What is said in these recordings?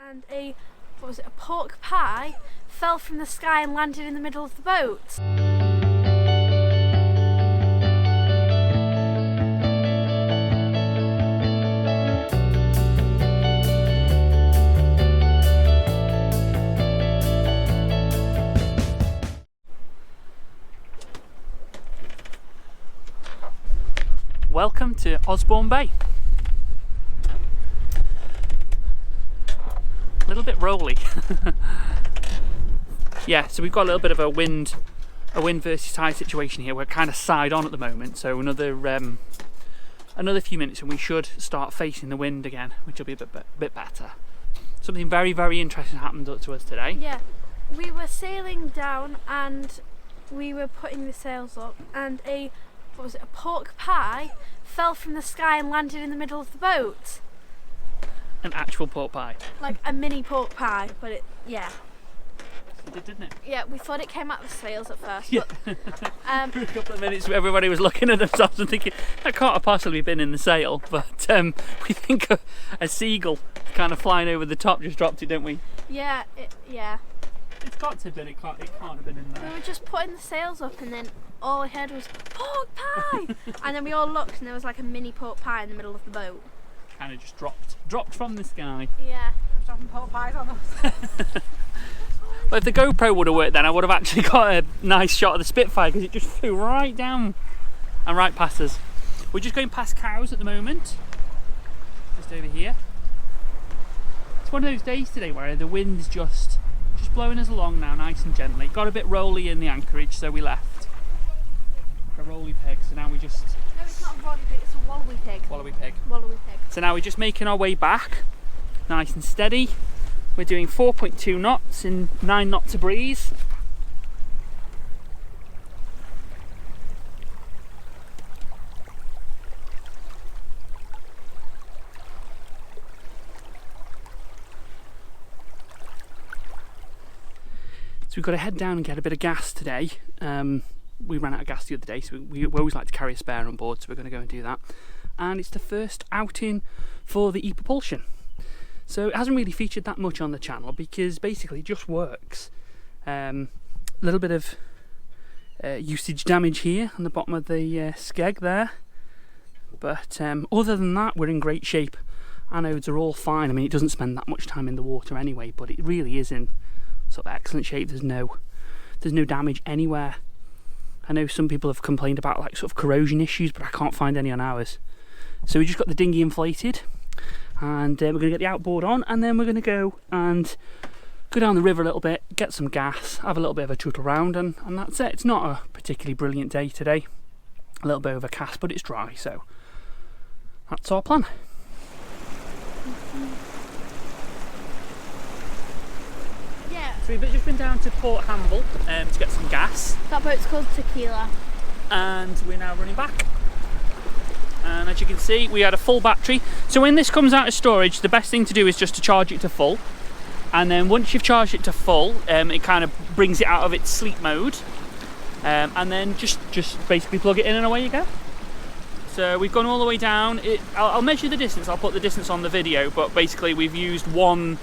and a pork pie fell from the sky and landed in the middle of the boat. Welcome to Osborne Bay. A little bit rolly. Yeah, so we've got a little bit of a wind versus tide situation here. We're kind of side on at the moment, so another few minutes and we should start facing the wind again, which will be a bit better. Something very, very interesting happened to us today. Yeah, we were sailing down and we were putting the sails up, and a pork pie fell from the sky and landed in the middle of the boat. An actual pork pie. Like a mini pork pie, but yeah. It did, didn't it? Yeah, we thought it came out of the sails at first. Yeah. But, for a couple of minutes everybody was looking at themselves and thinking, that can't have possibly been in the sail, but we think a seagull kind of flying over the top just dropped it, didn't we? Yeah, It's got to have been, it can't have been in there. We were just putting the sails up and then all I heard was pork pie! And then we all looked and there was like a mini pork pie in the middle of the boat. Kind of just dropped from the sky. Yeah. There's dropping pork pies on us. Well, if the GoPro would have worked then I would have actually got a nice shot of the Spitfire, because it just flew right down and right past us. We're just going past cows at the moment, just over here. It's one of those days today where the wind's just blowing us along now nice and gently. It got a bit rolly in the anchorage, so we left. A rolly pig, so now we just... No, it's not a rolly pig, it's a wallowy pig. Wallowy pig. Wallowy pig. So now we're just making our way back, nice and steady. We're doing 4.2 knots in 9 knots of breeze. So we've got to head down and get a bit of gas today. We ran out of gas the other day, so we always like to carry a spare on board, so we're going to go and do that. And it's the first outing for the E-propulsion. So it hasn't really featured that much on the channel because basically it just works. A little bit of usage damage here on the bottom of the skeg there. But other than that, we're in great shape. Anodes are all fine. I mean, it doesn't spend that much time in the water anyway, but it really is in sort of excellent shape. There's no damage anywhere. I know some people have complained about like sort of corrosion issues, but I can't find any on ours. So we just got the dinghy inflated, and we're going to get the outboard on, and then we're going to go down the river a little bit, get some gas, have a little bit of a tootle around, and that's it. It's not a particularly brilliant day today. A little bit overcast, but it's dry, so that's our plan. So we've just been down to Port Hamble to get some gas. That boat's called Tequila. And we're now running back. And as you can see, we had a full battery. So when this comes out of storage, the best thing to do is just to charge it to full. And then once you've charged it to full, it kind of brings it out of its sleep mode. And then just basically plug it in and away you go. So we've gone all the way down. I'll measure the distance, I'll put the distance on the video, but basically we've used one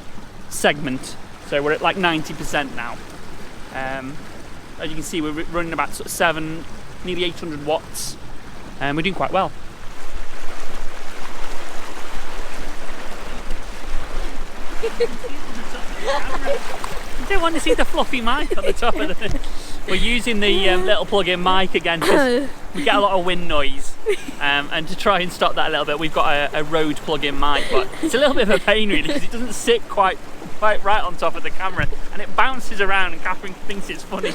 segment. So we're at like 90% now. As you can see, we're running about sort of nearly 800 watts. We're doing quite well. You don't want to see the fluffy mic on the top of the... We're using the little plug-in mic again because we get a lot of wind noise. And to try and stop that a little bit, we've got a Rode plug-in mic, but it's a little bit of a pain really because it doesn't sit quite right on top of the camera, and it bounces around, and Catherine thinks it's funny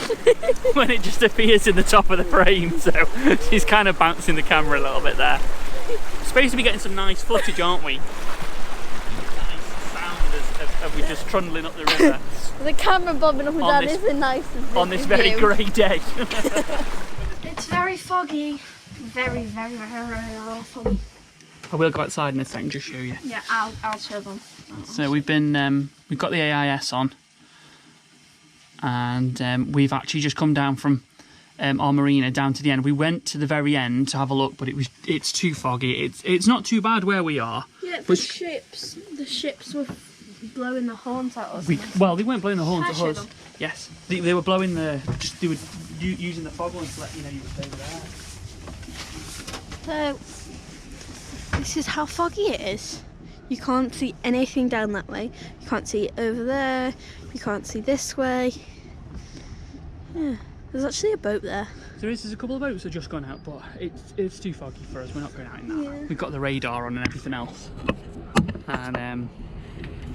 when it just appears in the top of the frame, so she's kind of bouncing the camera a little bit there. We're supposed to be getting some nice footage, aren't we? Nice sound of we just trundling up the river. The camera bobbing up and down isn't nice on this very grey day. It's very foggy. Very, very, very, very foggy. I will go outside in a second and just show you. Yeah, I'll show them. So we've got the AIS on, and we've actually just come down from our marina down to the end. We went to the very end to have a look, but it's too foggy. It's not too bad where we are. Yeah, the ships were blowing the horns at us. Well, they weren't blowing the horns Can I at show us. them? Yes, they were blowing they were using the fog ones to let you know you were over there. So, this is how foggy it is. You can't see anything down that way. You can't see it over there. You can't see this way. Yeah, there's actually a boat there. There's a couple of boats that have just gone out, but it's too foggy for us. We're not going out in that. Yeah. We've got the radar on and everything else, and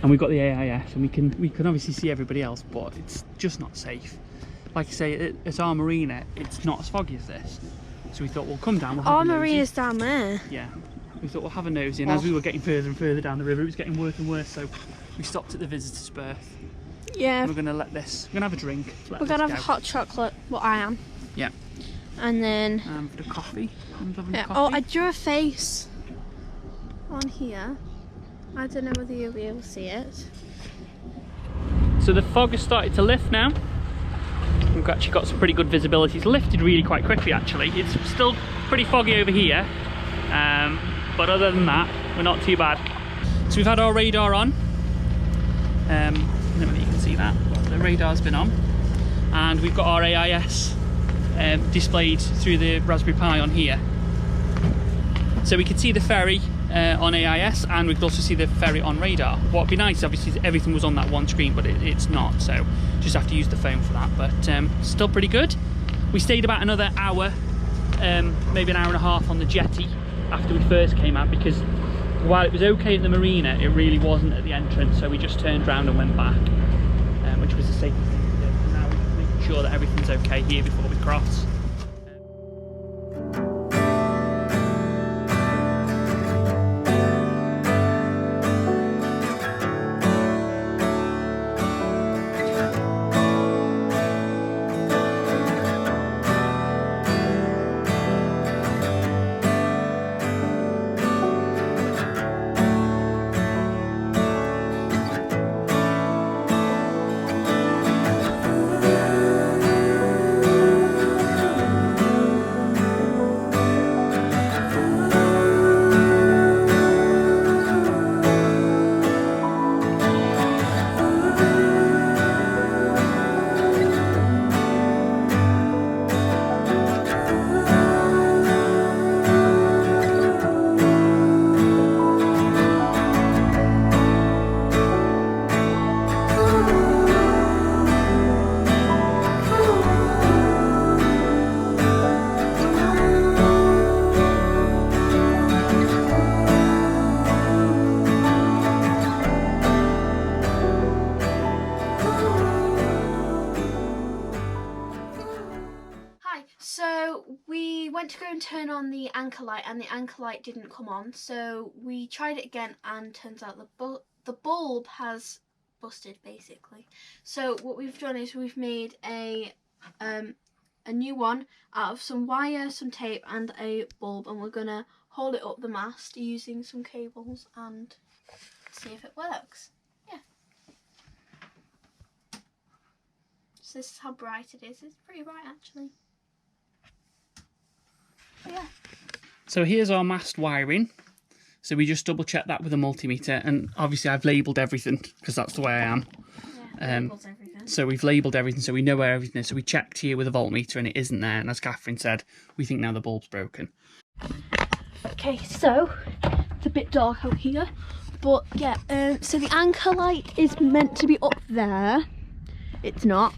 we've got the AIS, and we can obviously see everybody else, but it's just not safe. Like I say, at our marina, it's not as foggy as this. So we thought we'll come down. We'll have Our a nosy. marina's down there. Yeah. We thought we'll have a nosy, and as we were getting further and further down the river, it was getting worse and worse. So we stopped at the visitors' berth. Yeah. And we're gonna let this. We're gonna have a drink. We're gonna have a hot chocolate. Well, I am. Yeah. And then. For the coffee. I'm having Yeah. coffee. Oh, I drew a face on here. I don't know whether you'll be able to see it. So the fog has started to lift now. We've actually got some pretty good visibility. It's lifted really quite quickly actually. It's still pretty foggy over here, but other than that, we're not too bad. So we've had our radar on. I don't know whether you can see that, but the radar's been on. And we've got our AIS displayed through the Raspberry Pi on here. So we can see the ferry on AIS, and we could also see the ferry on radar. What would be nice, obviously, is everything was on that one screen, but it's not, so just have to use the phone for that. But still pretty good. We stayed about another hour, maybe an hour and a half on the jetty after we first came out, because while it was okay at the marina, it really wasn't at the entrance, so we just turned around and went back, which was the safest thing to do. And now we're just making sure that everything's okay here before we cross. To go and turn on the anchor light, and the anchor light didn't come on, so we tried it again, and turns out the bulb has busted basically. So what we've done is we've made a new one out of some wire, some tape and a bulb, and we're gonna hold it up the mast using some cables and see if it works. Yeah. So this is how bright it is. It's pretty bright actually. Yeah. So here's our mast wiring. So we just double check that with a multimeter, and obviously I've labelled everything because that's the way I am. Yeah, labels everything. So we've labelled everything so we know where everything is. So we checked here with a voltmeter and it isn't there, and as Catherine said, we think now the bulb's broken. Okay, so it's a bit dark out here, but yeah, so the anchor light is meant to be up there. It's not.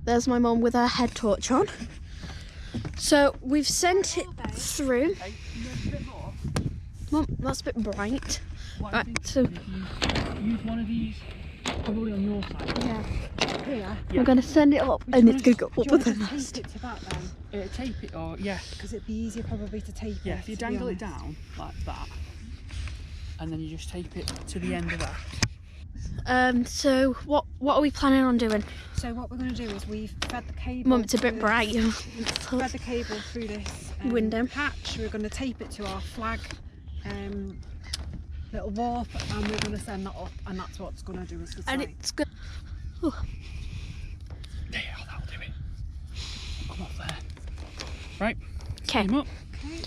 There's my mum with her head torch on. So we've sent it through. Mum, that's a bit bright. Right, so use one of these, probably on your side. yeah, Here. we're gonna send it up, and it's gonna go up Do you with want the to mast. tape it to that then? Tape it, or yeah. Because it'd be easier probably to tape it. Yeah, if you to be dangle it honest. down like that, and then you just tape it to the end of that. So what are we planning on doing? So what we're going to do is we've fed the cable. Mum, it's a bit through- bright. Fed the cable through this Window. hatch. We're going to tape it to our flag little warp, and we're going to send that up, and that's what's going to do us the And same. it's good. There, that'll do it. Come up there. Right. Okay. Come up. Okay.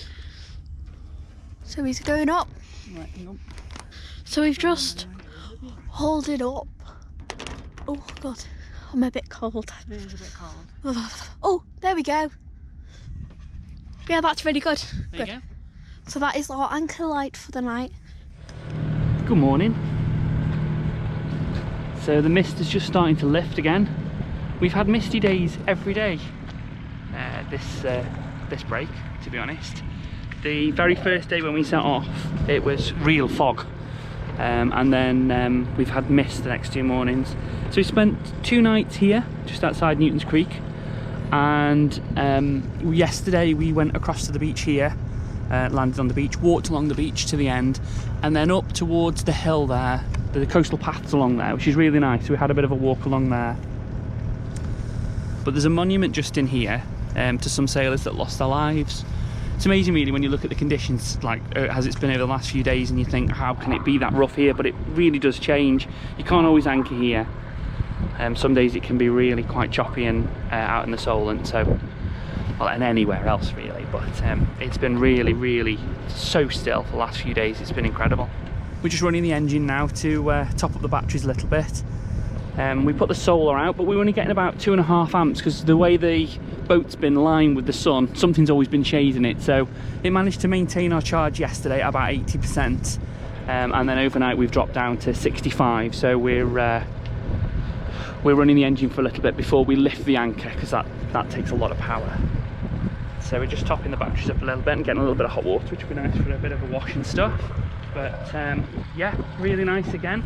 So he's going up. Right, hang on. So we've just hold it up. Oh God, I'm a bit cold. It is a bit cold. Oh, there we go. Yeah, that's really good. There you go. So that is our anchor light for the night. Good morning. So the mist is just starting to lift again. We've had misty days every day this break, to be honest. The very first day when we set off, it was real fog. And then we've had mist the next 2 mornings. So we spent 2 nights here, just outside Newton's Creek. And yesterday we went across to the beach here, landed on the beach, walked along the beach to the end, and then up towards the hill there, the coastal paths along there, which is really nice. So we had a bit of a walk along there. But there's a monument just in here to some sailors that lost their lives. It's amazing really when you look at the conditions, like as it's been over the last few days, and you think, how can it be that rough here? But it really does change. You can't always anchor here. Some days it can be really quite choppy and out in the Solent, so, well, and anywhere else really, but it's been really so still for the last few days. It's been incredible. We're just running the engine now to top up the batteries a little bit. We put the solar out, but we're only getting about 2.5 amps because the way the boat's been lined with the sun, something's always been shading it, so it managed to maintain our charge yesterday at about 80%, and then overnight we've dropped down to 65, so we're running the engine for a little bit before we lift the anchor, because that takes a lot of power. So we're just topping the batteries up a little bit and getting a little bit of hot water, which would be nice for a bit of a wash and stuff. But yeah, really nice again.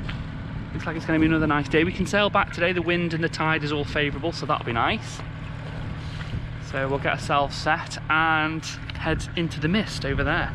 Looks like it's going to be another nice day. We can sail back today. The wind and the tide is all favourable, so that'll be nice. So we'll get ourselves set and head into the mist over there.